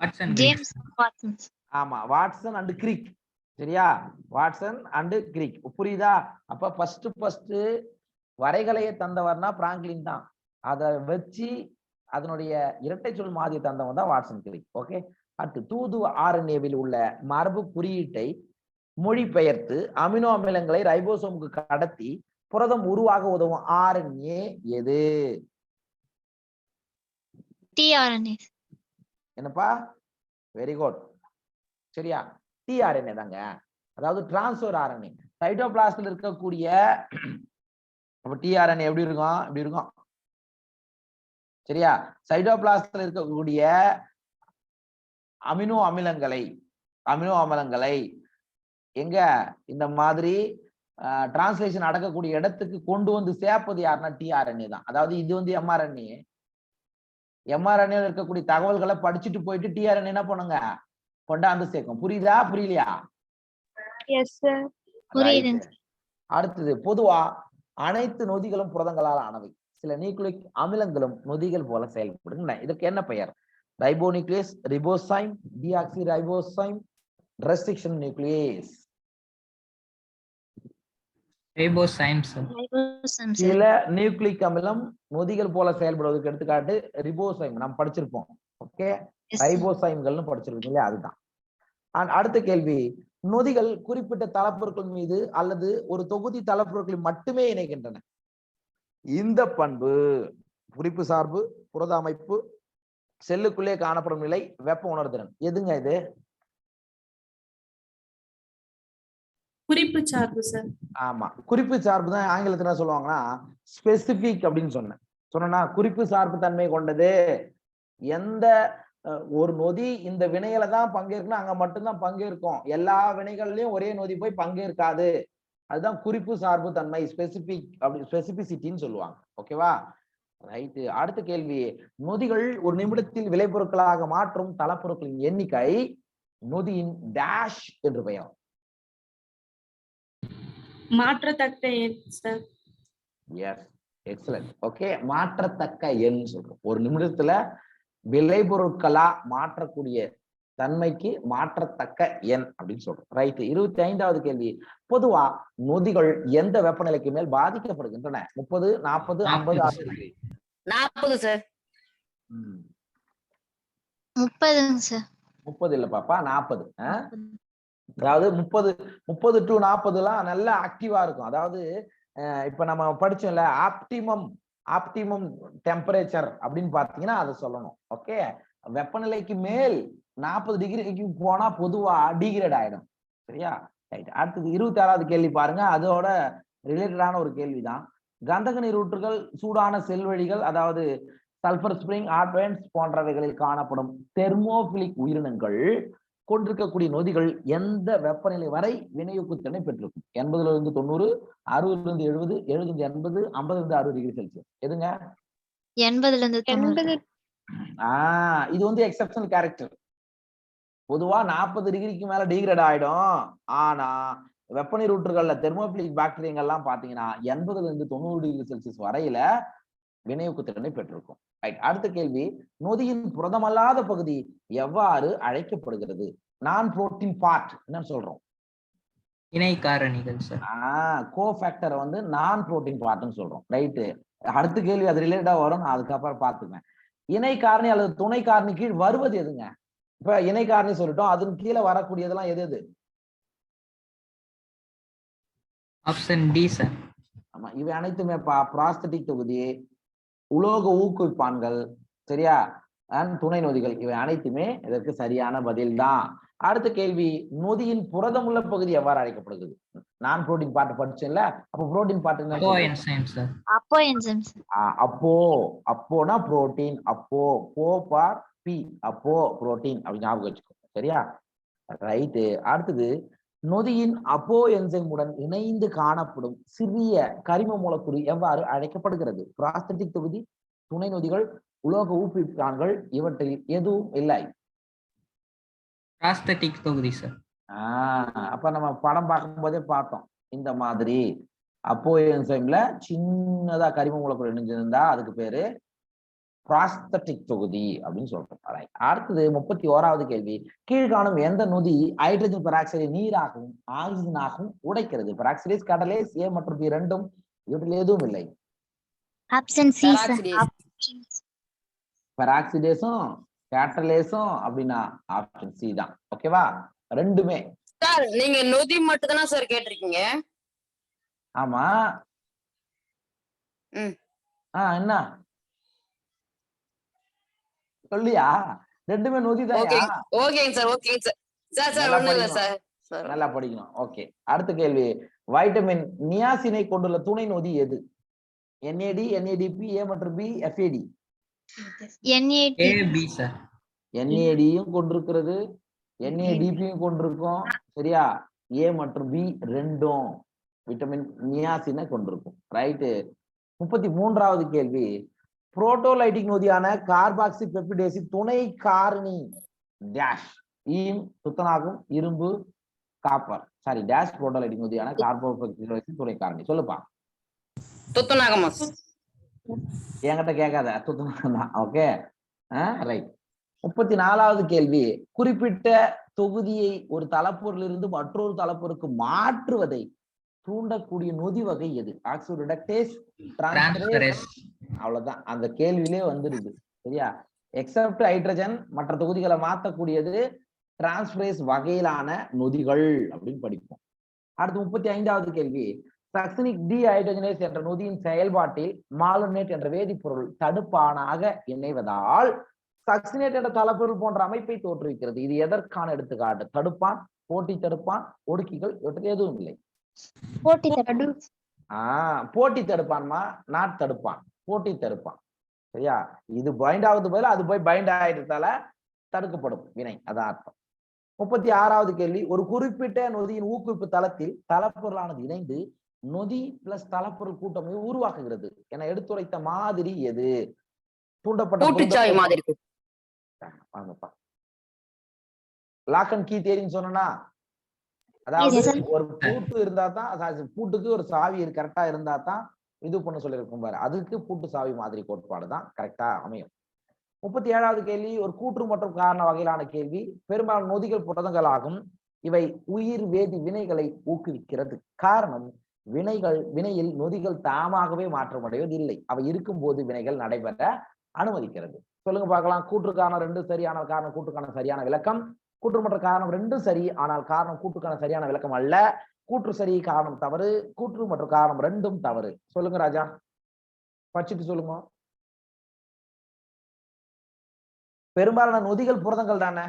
Watson
James Watson.
ஆமா, வாட்சன் அண்ட் கிரிக். சரியா? Watson and Crick. புரியுதா? அப்ப ஃபர்ஸ்ட் வரைகலையை தந்தவர்னா பிராங்க்லின் தான். அதை வச்சு அதனுடைய இரட்டைச்சொல் மாதிரி தந்தவன் தான் வாட்சன் கிரிக். ஓகே. அடுத்து தூதுவ RNA-வில் உள்ள மரபு குறியீட்டை மொழிபெயர்த்து அமினோ அமிலங்களை ரைபோசோமுக்கு கடத்தி புரதம் உருவாக உதவும் RNA எது?
tRNA.
என்னப்பா? Very good. சரியா? tRNA தாங்க. அதாவது டிரான்ஸ்ஃபர் RNA. சைட்டோபிளாஸ்ட்ல இருக்கக்கூடிய tRNA எப்படி இருக்கும்? சரியா? சைட்டோபிளாஸ்ட்ல இருக்கக்கூடிய அமினோ அமிலங்களை எங்க இந்த மாதிரி டிரான்ஸ்லேஷன் நடக்கக்கூடிய இடத்துக்கு கொண்டு வந்து சேர்ப்பது யாருன்னா tRNA தான். அதாவது இது வந்து mRNA இருக்கக்கூடிய தகவல்களை படிச்சுட்டு போயிட்டு tRNA என்ன பண்ணுங்க கொண்டாந்து சேர்க்கும். புரியுதா? புரியலையா?
Yes sir. புரியுதுங்க.
அடுத்தது பொதுவா அனைத்து நொதிகளும் புரதங்களால் ஆனவை. சில நியூக்ளிக் அமிலங்களும் நொதிகள் போல செயல்படுகின்றன. இதற்கு என்ன பெயர்? Ribonuclease, ribozyme, deoxy ribozyme, restriction nuclease.
Ribozyme, sir.
Ribosome sir.
சில நியூக்ளிக் அமிலம் நொதிகள் போல செயல்படுவதற்கு எடுத்துக்காட்டு ரிபோசைம். நம்ம படிச்சிருப்போம். ஓகே, ரைபோசைம்கள்னு படிச்சிருக்கோம் இல்லையா? அதுதான். அடுத்த கேள்வி, நொதிகள் குறிப்பிட்ட தளப்பொருட்கள் மீது அல்லது ஒரு தொகுதி தளப்பொருட்களில் மட்டுமே இணைகின்றன. இந்த பண்பு குறிப்பு சார்பு, புரத அமைப்பு, செல்லுக்குள்ளே காணப்படும் நிலை, வெப்ப உணர்திறன். எதுங்க இது?
குறிப்பு சார்பு சார்.
ஆமா, குறிப்பு சார்பு தான் ஆங்கிலத்துல சொல்லுவாங்கன்னா ஸ்பெசிபிக் அப்படின்னு சொன்னா குறிப்பு சார்பு தன்மை கொண்டது. எந்த ஒரு நொதி இந்த வினையில தான் பங்கேற்கணும், அங்க மட்டும்தான் பங்கேற்கும். எல்லா வினைகள்லயும் ஒரே நொதி போய் பங்கேற்காது. அதுதான் குறிப்பு சார்பு தன்மை, ஸ்பெசிபிக் அப்படி ஸ்பெசிபிசிட்டின்னு சொல்லுவாங்க. ஓகேவா? ரைட்டு. அடுத்த கேள்வி, நொதிகள் ஒரு நிமிடத்தில் விளைபொருட்களாக மாற்றும் தளப்பொருட்களின் எண்ணிக்கை நொதியின் டேஷ் என்று பெயர்.
மாற்றத்தக்க எண் சார்.
Yes, excellent. ஓகே, மாற்றத்தக்க எண் சொல்றோம். ஒரு நிமிடத்துல விளைபொருட்களா மாற்றக்கூடிய தன்மைக்கு மாற்றத்தக்க எண் அப்படின்னு சொல்றோம். ரைட். 25வது கேள்வி, பொதுவா நொதிகள் எந்த வெப்பநிலைக்கு மேல் பாதிக்கப்படுகின்றன? 30, 40, 50, 60?
40 சார்.
30 சார்.
30 இல்ல பாப்பா, 40. அதாவது 30 to 40 எல்லாம் நல்லா ஆக்டிவா இருக்கும். அதாவது இப்ப நம்ம படிச்சோம்ல, ஆப்டிமம் டெம்பரேச்சர் அப்படின்னு பாத்தீங்கன்னா அதை சொல்லணும். ஓகே, வெப்பநிலைக்கு மேல் 40 டிகிரிக்கு போனா பொதுவா டிகிரேட் ஆயிடும். சரியா? ரைட். அடுத்தது 26வது கேள்வி பாருங்க, அதோட ரிலேட்டடான ஒரு கேள்விதான். கந்தக நீரூற்றுகள், சூடான செல்வழிகள், அதாவது சல்பர் ஸ்பிரிங், ஆட்வென்ட்ஸ் போன்றவைகளில் காணப்படும் தெர்மோபிலிக் உயிரினங்கள் கொண்டிருக்கக்கூடிய நொதிகள் எந்த வெப்பநிலை வரை வினையூக்குத்திறனை பெற்றிருக்கும்? 80 இருந்து 90, 60 இருந்து 70, 70 இருந்து 80, 50 இருந்து 60 டிகிரி செல்சியஸ். எதுங்க?
80 இருந்து 90.
இது வந்து எக்ஸெப்ஷனல் கேரக்டர். பொதுவா 40 டிகிரிக்கு மேல டிகிரேட் ஆயிடும். ஆனா வெப்பநீரூற்றுகள்ல தெர்மோபிலிக் பாக்டீரியங்கள்லாம் பாத்தீங்கன்னா 80 இருந்து 90 டிகிரி செல்சியஸ் வரையில வினையூக்குத்திறனை பெற்றிருக்கும். ரைட். அடுத்த கேள்வி, நொதியின் புரதமல்லாத பகுதி எவ்வாறு அழைக்கப்படுகிறது? நான் புரோட்டீன் பார்ட் என்ன சொல்றோம்?
இணை காரணிகள் சார்.
கோஃபேக்டர் வந்து நான் புரோட்டீன் பார்ட்னு சொல்றோம். ரைட்டு. அடுத்த கேள்வி அது ரிலேட்டடா வரும், நான் அதுக்கப்புறம் பாத்துக்கேன். இணை காரணி அல்லது துணை காரணி கீழ் வருவது எதுங்க? இப்ப இணை காரணி சொல்லிட்டோம், அதன் கீழே வரக்கூடியதெல்லாம் எது?
Option D sir.
ஆமா, இவை அனைத்துமே பிராஸ்தட்டிக் தொகுதி, உலோக ஊக்குவிப்பான்கள், சரியா, அண்ட் துணை நொதிகள், இவை அனைத்துமே இதற்கு சரியான பதில் தான். அடுத்த கேள்வி, நொதியின் புரதமுள்ள பகுதி எவ்வாறு அழைக்கப்படுகிறது? நான் புரோட்டீன் பார்ட் படிச்சேன்ல, அப்போ புரோட்டீன் பார்ட் என்ன? அப்போனா புரோட்டீன், பி, அப்போ புரோட்டீன் அப்படி ஞாபகம் வச்சுக்கோ. சரியா? ரைட்டு. அடுத்தது, நொதியின் அப்போ என்சைமுடன் இணைந்து காணப்படும் சிறிய கரிம மூலக்கூறு எவ்வாறு அழைக்கப்படுகிறது? பிராஸ்தட்டிக் தொகுதி, துணை நொதிகள், உலோக ஊக்குவிப்பான்கள், இவற்றில் எதுவும் இல்லை.
பிராஸ்தட்டிக் தொகுதி சார்.
அப்ப நம்ம படம் பார்க்கும் போதே பார்த்தோம், இந்த மாதிரி அப்போ என்சைம்ல சின்னதா கரிம மூலக்கூறு இணைஞ்சிருந்தா அதுக்கு பேரு பிராஸ்தட்டிக் தொகுதி அப்படின்னு சொல்றோம். அடுத்தது 31வது கேள்வி, கீழ்காணும் எந்த நொதி ஹைட்ரஜன் பெராக்சைடை நீராகவும் ஆக்சிஜனாகவும் உடைக்கிறது? பெராக்சிடேஸ், கேட்டலேஸ், ஏ மற்றும் பி ரெண்டும், இவற்றில் எதுவும் இல்லை.
Option C sir.
பெராக்சிடேஸும் கேட்டலேஸும் அப்படின்னா ஆப்ஷன் சி தான். ஓகேவா? ரெண்டுமே.
சார் நீங்க நொதி மட்டும் தான் சார் கேட்டிருக்கீங்க.
ஆமா. என்ன சொல்லியா? ரெண்டுமே நொதி தான்.
ஓகேங்க சார், ஓகேங்க சார். சார் சார் ஒண்ணும் இல்ல சார்.
நல்லா படிக்கணும். ஓகே. அடுத்த கேள்வி, வைட்டமின் நியாசினை கொண்டுள்ள துணை நொதி எது? NAD, NADP, A மற்றும் B, FAD. NAD-யும் கொண்டிருக்கிறது, NADP-யும் கொண்டிருக்கும். சரியா? A மற்றும் B ரெண்டும் விட்டமின் நியாசினை கொண்டிருக்கும். ரைட்டு. 33வது கேள்வி, புரோட்டோலைட்டிக் நொதியான கார்பாக்சி பெப்டிடேஸ் துணை காரணி டேஷ், ஈம், துத்தநாகம், இரும்பு, காப்பர். சாரி, டேஷ் புரோட்டோலைட்டிக் நொதியான கார்போபெப்டிடேஸ் துணை காரணி. சொல்லுப்பா.
துத்தநாகம்.
என்கிட்ட கேட்காத, துத்தநாகம் தான். Okay, right. 34வது கேள்வி, குறிப்பிட்ட தொகுதியை ஒரு தளப்பொருளிலிருந்து மற்றொரு தளப்பொருளுக்கு மாற்றுவதை தூண்டக்கூடிய நொதி வகை எது? Oxidoreductase, transferase. அவ்வளவுதான், அந்த கேள்வியிலே வந்துருது. சரியா? எக்ஸப்ட் ஹைட்ரஜன், மற்ற தொகுதிகளை மாற்றக்கூடியது டிரான்ஸ்ஃபரேஸ் வகையிலான நொதிகள் அப்படின்னு படிப்போம். அடுத்து 35வது கேள்வி, சக்சினிக் டீஹைட்ரஜனேஸ் என்ற நொதியின் செயல்பாட்டில் மாலுனேட் என்ற வேதிப்பொருள் தடுப்பானாக இணைவதால் சக்சினேட் என்ற தளப்பொருள் போன்ற அமைப்பை தோற்றுவிக்கிறது. இது எதற்கான எடுத்துக்காட்டு? தடுப்பான், போட்டி தடுப்பான், ஒடுக்கிகள், இவற்றில் எதுவும் இல்லை.
போட்டி தடு.
போட்டி தடுப்பான்மா, நாட் தடுப்பான், போட்டி தடுப்பான். சரியா? இது பைண்ட் ஆகுது பதிலா அது போய் பைண்ட் ஆயிட்டதால தடுக்கப்படும் வினை, அதான் அர்த்தம். 36வது கேள்வி. ஒரு குறிப்பிட்ட நொதியின் ஊக்குவிப்பு தளத்தில் தளப்பொருளானது இணைந்து நொதி பிளஸ் தளப்பொருள் கூட்டமைப்பு உருவாக்குகிறது என எடுத்துரைத்த மாதிரி எது? தூண்டப்பட்ட
கூட்டுச்சாவி மாதிரி.
வாங்கப்பா. லாக் அண்ட் கீ தேரின்னு சொன்னா, அதாவது
Yes, sir.
ஒரு பூட்டு இருந்தா தான், பூட்டுக்கு ஒரு சாவி கரெக்டா இருந்தா தான் இது பண்ண சொல்லியிருக்கும் பாரு, அதுக்கு பூட்டு சாவி மாதிரி கோட்பாடு தான் கரெக்டா அமையும். 37வது கேள்வி. ஒரு கூற்று மற்றும் காரண வகையிலான கேள்வி. பெரும்பாலும் நொதிகள் புரதங்கள் ஆகும். இவை உயிர் வேதி வினைகளை ஊக்குவிக்கிறது. காரணம், வினையில் நொதிகள் தாமாகவே மாற்றமடைவது இல்லை, அவை இருக்கும் போது வினைகள் நடைபெற அனுமதிக்கிறது. சொல்லுங்க பார்க்கலாம். கூற்றுக்கான 2 சரியான காரணம், கூற்றுக்கான சரியான விளக்கம். கூற்று மற்றும் காரணம் 2 சரி, ஆனால் காரணம் கூற்றுக்கான சரியான விளக்கம் அல்ல. கூற்று சரி, காரணம் தவறு. கூற்று மற்றும் காரணம் 2ம் தவறு. சொல்லுங்க ராஜா, படிச்சுட்டு சொல்லுங்க. பெரும்பாலான நொதிகள் புரதங்கள் தானே.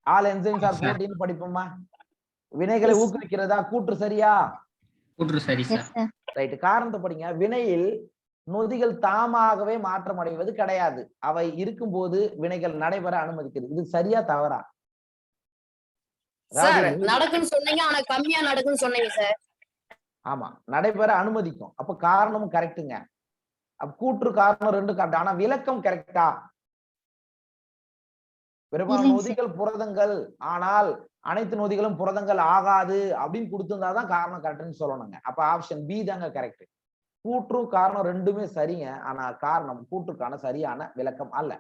ஆல் என்சைம்ஸ் ஆர் புரோட்டீன் படிப்போமா? வினைகளை ஊக்குவிக்கிறதா? கூற்று சரியா?
கூற்று சரி சார்.
ரைட். காரணத்தை படிங்க. வினையில் நொதிகள் தாமாகவே மாற்றம் அடைவது கிடையாது, அவை இருக்கும்போது வினைகள் நடைபெற அனுமதிக்கிறது. இது சரியா தவறா?
நடக்குன்னு சொன்னீங்க, ஆனா கம்மியா நடக்குன்னு சொன்னீங்க சார்.
ஆமா, நடைபெற அனுமதிக்கும். அப்ப காரணமும் கரெக்டுங்க. அப்ப கூற்று காரணம் 2 கரெக்ட். ஆனா விளக்கம் கரெக்டா? பெரும்பாலான நொதிகள் புரதங்கள், ஆனால் அனைத்து நொதிகளும் புரதங்கள் ஆகாது அப்படின்னு கொடுத்திருந்தாதான் காரணம் கரெக்ட்னு சொல்லணுங்க. அப்ப ஆப்ஷன் பி தாங்க கரெக்ட். கூற்று காரணம் 2மே சரிங்க, ஆனா காரணம் கூற்றுக்கான சரியான விளக்கம் அல்ல.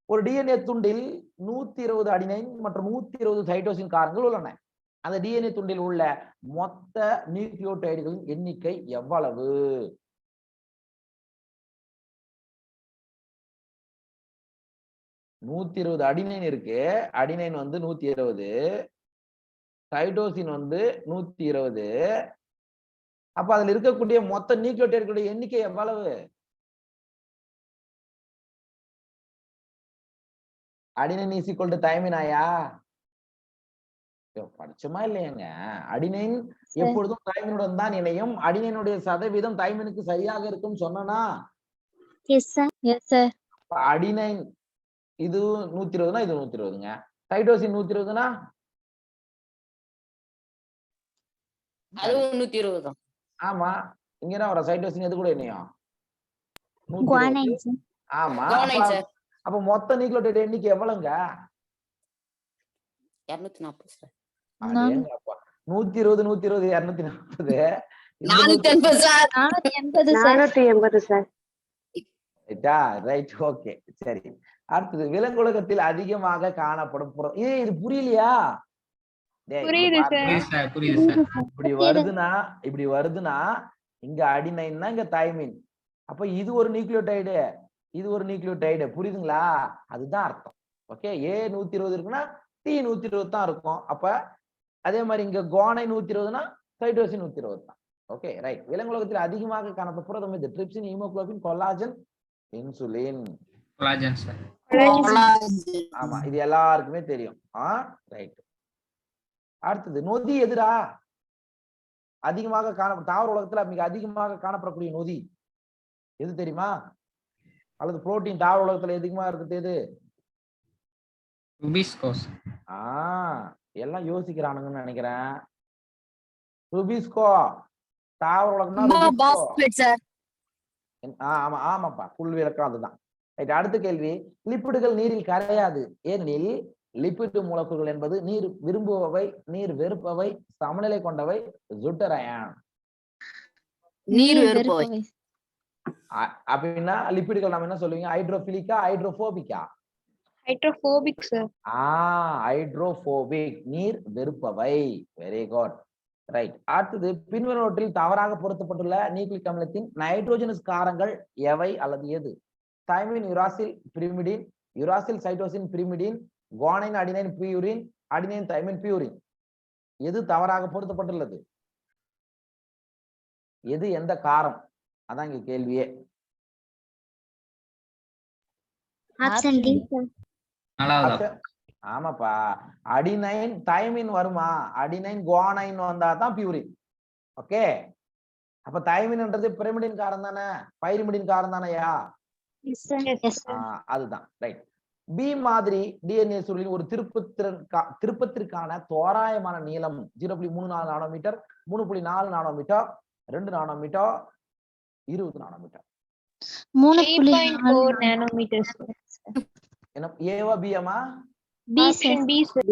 ஒரு டிஎன்ஏ துண்டில் 120 அடினைன் மற்றும் 120 சைட்டோசின் காரங்கள் உள்ளன. அந்த டிஎன்ஏ துண்டில் உள்ள மொத்த நியூக்ளியோடைடுகளின் எண்ணிக்கை எவ்வளவு? நூத்தி 120 அடினைன் இருக்கு. அடினைன் வந்து 120, சைட்டோசின் வந்து 120. அப்ப அதுல இருக்கக்கூடிய மொத்த நியூக்ளியோடைடுகளுடைய எண்ணிக்கை எவ்வளவு? அடினைன் இஸ் ஈக்குவல் டு தைமினாயா? படிச்சோமா இல்லையாங்க? அடினைன் எப்பொழுதும் தைமினுடன் தான் இணையும். அடினைனுடைய சதவீதம் தைமினுக்கு சரியாக இருக்கும் சொன்னா. அடினைன் இது 120னா இது 120ங்க. சைட்டோசின் 120னா
அதுவும் 120 தான்.
ஆமா, இங்க வர சைட்டோசின் எது கூட இணையும்? ஆமா. அப்ப மொத்த நியூக்ளியோடைடு எண்ணிக்கை எவ்வளவுங்க?
240 sir.
120 120 240
480 sir.
480 sir.
Right, okay, சரி. அடுத்தது, விலங்குலகத்தில் அதிகமாக காணப்படும் இது புரியலையா? இப்படி வருதுன்னா இங்க அடினைன் இங்க தைமின். அப்ப இது ஒரு நியூக்ளியோடைடு, இது ஒரு நியூக்ளியோடைடு. புரியுதுங்களா? அதுதான் அர்த்தம். ஓகே. ஏ 120 இருக்குன்னா டி 120 தான் இருக்கும். அப்ப அதே மாதிரி இங்க கோனை 120னா சைட்டோசின் 120 தான். Okay, right. விலங்குலகத்தில் அதிகமாக காணப்படும் புரதம் இது. Trypsin, haemoglobin, collagen, insulin.
Collagen sir.
ஆமா, இது எல்லாருக்குமே தெரியும். ரைட். அடுத்தது, நொதி எதுடா? அதிகமாக காணப்படும் தாவர உலகத்துல மிக அதிகமாக காணப்படக்கூடிய நொதி எது தெரியுமா? அல்லது புரோட்டீன் தாவர உலகத்துல அதிகமா இருக்குது எது?
ருபிஸ்கோஸ்.
எல்லாம் யோசிக்கிறானுங்கன்னு நினைக்கிறேன். ருபிஸ்கோ தாவர உலகம்னா ஆமா, ஆமாப்பா, புல் விளக்கம் அதுதான். ரைட். அடுத்த கேள்வி. லிப்பிடுகள் நீரில் கரையாது, ஏனெனில் லிப்பிட் மூலக்கூறுகள் என்பது நீர் விரும்புபவை, நீர் வெறுப்பவை, சமநிலை கொண்டவை, ஜுட்டரயான்.
நீர் வெறுப்பவை.
அப்படின்னா லிப்பிடுகள் நம்ம என்ன சொல்லுவீங்க? ஹைட்ரோபிலிக்கா, ஹைட்ரோபோபிக்கா?
Hydrophobic sir.
ஹைட்ரோபோபிக், நீர் வெறுப்பவை. Very good, right. அடுத்தது, பின்வருவற்றில் தவறாக பொருத்தப்பட்டுள்ள நியூக்ளிக் அமிலத்தின் நைட்ரோஜனஸ் காரங்கள் எவை அல்லது எது? Thymine, uracil, pyrimidine, uracil, cytosine, pyrimidine, guanine, adenine, purine, adenine, thymine, purine. எது தவறாக பொருத்தப்பட்டுள்ளது? எது எந்த காரம்? அதான் இங்க கேள்வியே.
Option D sir.
ஆமாப்பா, அடினைன் தைமின் வருமா? அடினைன் குவானைன் வந்தா தான் பியூரின். ஓகே, அப்ப தைமின்ன்றது பிரமிடின் காரம் தானே, பைரிமிடின் காரம் தானேயா?
Yes, sir. Yes, sir.
அதுதான் ரைட். பி மாதிரி டிஎன்ஏ சுருளின் ஒரு திருப்பத்திற்கான தோராயமான நீளம் 0.34 nanometre, 3.4 nanometre, 2 nanometre, 20 nanometre.
3.4 nanometers.
என்ன ஏவா பிஎம்மா?
Option B, sir.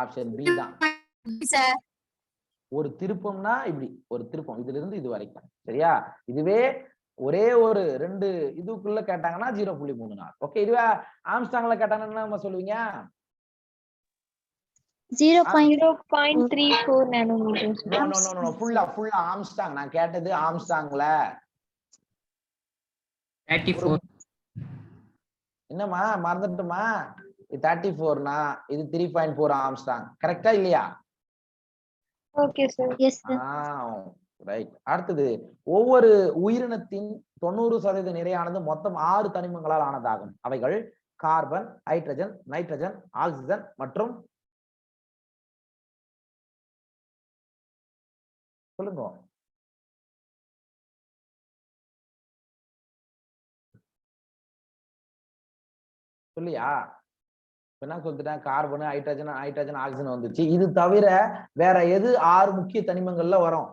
Option B தான்.
சார்
ஒரு திருப்பம்னா இப்படி ஒரு திருப்பம், இதுல இருந்து இது வரைக்கும். சரியா? இதுவே ஒரே ஒரு 2 இதுக்குள்ள கேட்டாங்கன்னா 0.34. ஓகே, இதுவே ஆம்ஸ்டாங்ல கேட்டாங்கன்னா என்ன நம்ம சொல்லுவீங்க?
0.34 nanometers.
No no no no, ஃபுல்லா ஆம்ஸ்டாங். நான் கேட்டது ஆம்ஸ்டாங்ல.
34.
என்னம்மா மறந்துட்டுமா? இது 34னா இது 3.4 ஆம்ஸ்டாங். கரெக்டா இல்லையா?
Okay, sir. Yes, sir.
Right. அடுத்தது, ஒவ்வொரு உயிரினத்தின் 90% நிறையானது மொத்தம் 6 தனிமங்களால் ஆனதாகும். அவைகள் கார்பன், ஹைட்ரஜன், நைட்ரஜன், ஆக்சிஜன் மற்றும் சொல்லுங்க. சொல்லியா? என்ன சொல்லிட்டேன்? கார்பன், ஹைட்ரஜன், ஆக்சிஜன் வந்துச்சு. இது தவிர வேற எது 6 முக்கிய தனிமங்கள்ல வரும்?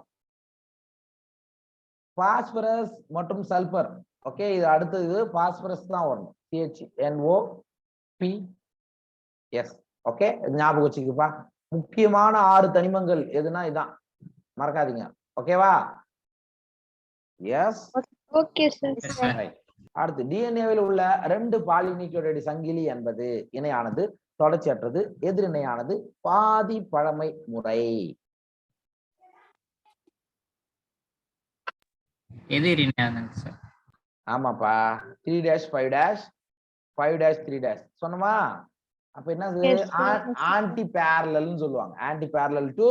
பாஸ்பரஸ் மற்றும் சல்பர். ஓகே, இது அடுத்தது பாஸ்பரஸ் தான் வரும். CHNOPS. ஓகே, ஞாபகம் வச்சுக்கப்பா. முக்கியமான 6 தனிமங்கள் எதுனா இதான், மறக்காதீங்க. ஓகேவா? எஸ்.
Okay, sir.
அடுத்து, டிஎன்ஏவில் உள்ள 2 பாலிநியூக்ளியோடைடு சங்கிலி என்பது இணையானது, தொடர்ச்சியற்றது, எதிரிணையானது, பாதி பழமை முறை.
எதிரிணையானது சார்.
ஆமாப்பா, 3' 5' 5' 3' சொன்னமா? அப்ப என்ன ஆன்டி பேரலல்னு சொல்லுவாங்க. Anti parallel to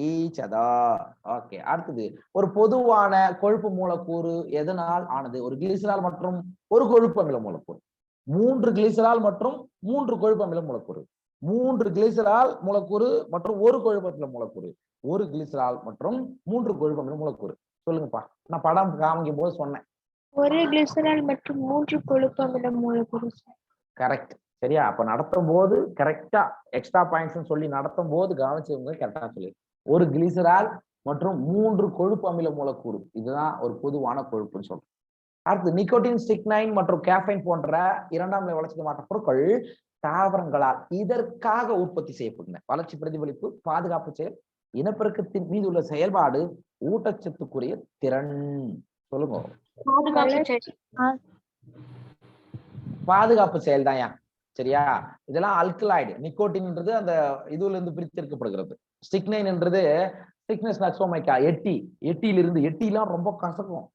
each other. Okay, அடுத்தது, ஒரு பொதுவான கொழுப்பு மூலக்கூறு எதனால் ஆனது? ஒரு கிளிசரால் மற்றும் ஒரு கொழுப்பு அமில மூலக்கூறு. 3 கிளிசரால் மற்றும் 3 கொழுப்பு அமில மூலக்கூறு. 3 கிளிசரால் மூலக்கூறு மற்றும் ஒரு கொழுப்பு அமில மூலக்கூறு. ஒரு கிளிசரால் மற்றும் 3 கொழுப்பு அமில மூலக்கூறு. சொல்லுங்கப்பா, நான் படம் காமிக்கும் போது சொன்னேன்.
ஒரு கிளிசரால் மற்றும் 3 கொழுப்பு அமில மூலக்கூறு.
கரெக்ட். சரியா? அப்ப நடத்தும் போது கரெக்டா எக்ஸ்ட்ரா பாயிண்ட்ஸ் சொல்லி நடத்தும் போது கவனிச்சவங்க கரெக்டா சொல்லி. ஒரு கிளிசரால் மற்றும் 3 கொழுப்பு அமில மூலக்கூறு, இதுதான் ஒரு பொதுவான கொழுப்புன்னு சொல்றோம். அடுத்து, நிக்கோட்டின், ஸ்டிக்னைன் மற்றும் கேஃபைன் போன்ற 2ஆம் நிலை வளர்ச்சி மாற்ற பொருட்கள் தாவரங்களால் இதற்காக உற்பத்தி செய்யப்படுகின்றன. வளர்ச்சி, பிரதிபலிப்பு, பாதுகாப்பு செயல், இனப்பெருக்கத்தின் மீது உள்ள செயல்பாடு, ஊட்டச்சத்துக்குரிய திறன். சொல்லுங்க. பாதுகாப்பு செயல் தான். சரியா? இதெல்லாம் அல்கலாய்டு. நிக்கோட்டின்ன்றது அந்த இதுல இருந்து பிரித்தெடுக்கப்படுகிறது. ஸ்டிக்னைன் என்றது ஸ்டிக்னஸ் நக்சோமைக்கா, எட்டியிலிருந்து. எட்டிலாம் ரொம்ப கசக்கும்.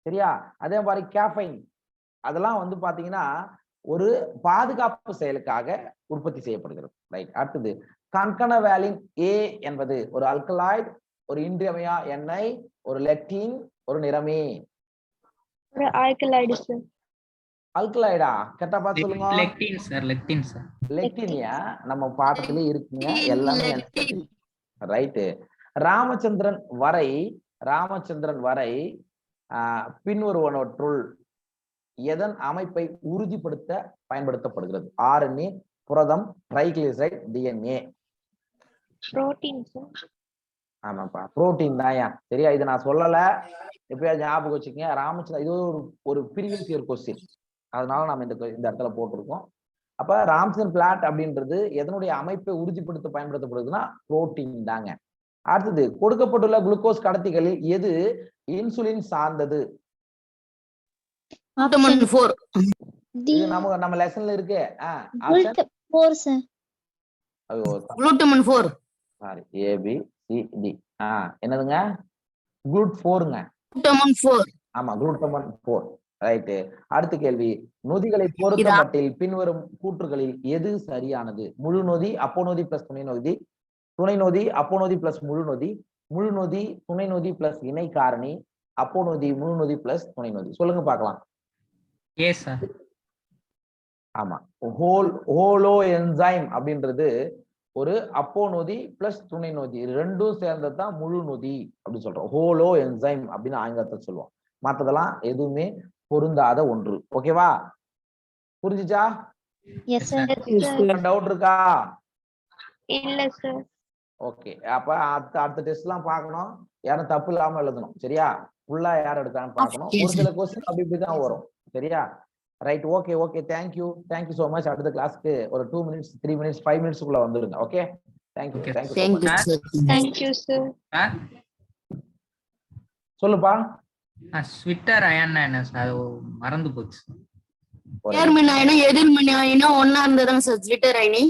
சரியா? அதே மாதிரி கேஃபைன், அதெல்லாம் வந்து பாத்தீங்கன்னா ஒரு பாதுகாப்பு செயலுக்காக உற்பத்தி செய்யப்படுகிறது. ரைட். அடுத்தது, கன்கனவேலின் ஏ என்பது ஒரு அல்கலாய்டு, ஒரு இன்றியமையா எண்ணெய், ஒரு லெக்டின், ஒரு நிறமி.
ஒரு ஆல்கலாய்டு சார்.
அல்கலாய்டா? கேட்டா பார்த்து சொல்லுங்க.
Lectin sir. Lectin sir.
லெக்டினியா? நம்ம பாடத்திலே இருக்குங்க எல்லாமே. ரைட்டு. ராமச்சந்திரன் வரை பின்வருவனவற்றுள் எதன் அமைப்பை உறுதிப்படுத்த பயன்படுத்தப்படுகிறது? RNA, புரதம், ட்ரைகிளிசரைட், DNA.
Protein sir.
ஆமாப்பா, புரோட்டீன் தான்யா. சரியா? இது நான் சொல்லல, எப்பயாவது ஞாபகம் வச்சுக்கங்க. ராமச்சந்திரன், இது ஒரு ப்ரீவியஸ் இயர் கொஸ்டின், அதனால நம்ம இந்த இடத்துல போட்டிருக்கோம். அப்ப ராம்சன் பிளாட் அப்படின்றது எதனுடைய அமைப்பை உறுதிப்படுத்த பயன்படுத்தப்படுதுன்னா புரோட்டீன் தாங்க. அடுத்தது, கொடுக்கப்பட்டுள்ள குளுக்கோஸ் கடத்திகளில் எது இன்சுலின் சார்ந்தது? இது நம்ம லெசன்ல இருக்கு. Sorry, ABCD. என்னதுங்க? GLUT4ங்க. ஆமா, குளுட்டமன் 4. ரைட்டு. அடுத்த கேள்வி, நொதிகளை பொறுத்த மட்டில் பின்வரும் கூற்றுகளில் எது சரியானது? முழு நொதி, அப்போநொதி பிளஸ் துணை நொதி, துணை நொதி, அப்போநொதி பிளஸ் முழு நொதி, முழு நொதி, துணை நொதி பிளஸ் இணை காரணி, அப்போநொதி, முழு நொதி பிளஸ் துணை நொதி. சொல்லுங்க பார்க்கலாம்.
ஏ சார்.
ஆமா, ஹோலோ என்சைம் அப்படின்றது ஒரு அப்போ நொதி பிளஸ் துணை நொதி, இது ரெண்டும் சேர்ந்ததுதான் முழு நொதி அப்படின்னு சொல்றோம். ஹோலோ என்சைம் அப்படின்னு ஆங்கிலத்தை சொல்லுவோம். மற்றதெல்லாம் எதுவுமே பொருந்தாத ஒன்று. ஓகேவா? புரிஞ்சுச்சா?
Yes sir.
டவுட் இருக்கா?
இல்ல சார்.
ஓகே, அப்ப அடுத்த டெஸ்ட் எல்லாம் பார்க்கணும், யாரும் தப்பு இல்லாம எழுதணும். சரியா? ஃபுல்லா யார் எடுத்தான்னு பார்க்கணும். ஒரு சில கொஸ்டின் அப்படி இப்படிதான் வரும். சரியா? Right, okay okay, thank you so much. அடுத்த கிளாஸ்க்கு ஒரு 2 மினிட்ஸ் 3 மினிட்ஸ் 5 மினிட்ஸ்க்குள்ள வந்துருங்க. Okay, thank you.
Thank you sir.
Thank you sir.
Sir
சொல்லுப்பா.
ஸ்விட்டர் அயன்னா என்ன சார்? மறந்து போச்சு.
நேர்மின் அயனும் எதிர்மின் அயனும் ஒன்னா இருந்ததுங்க சார் ட்விட்டர் அயனி.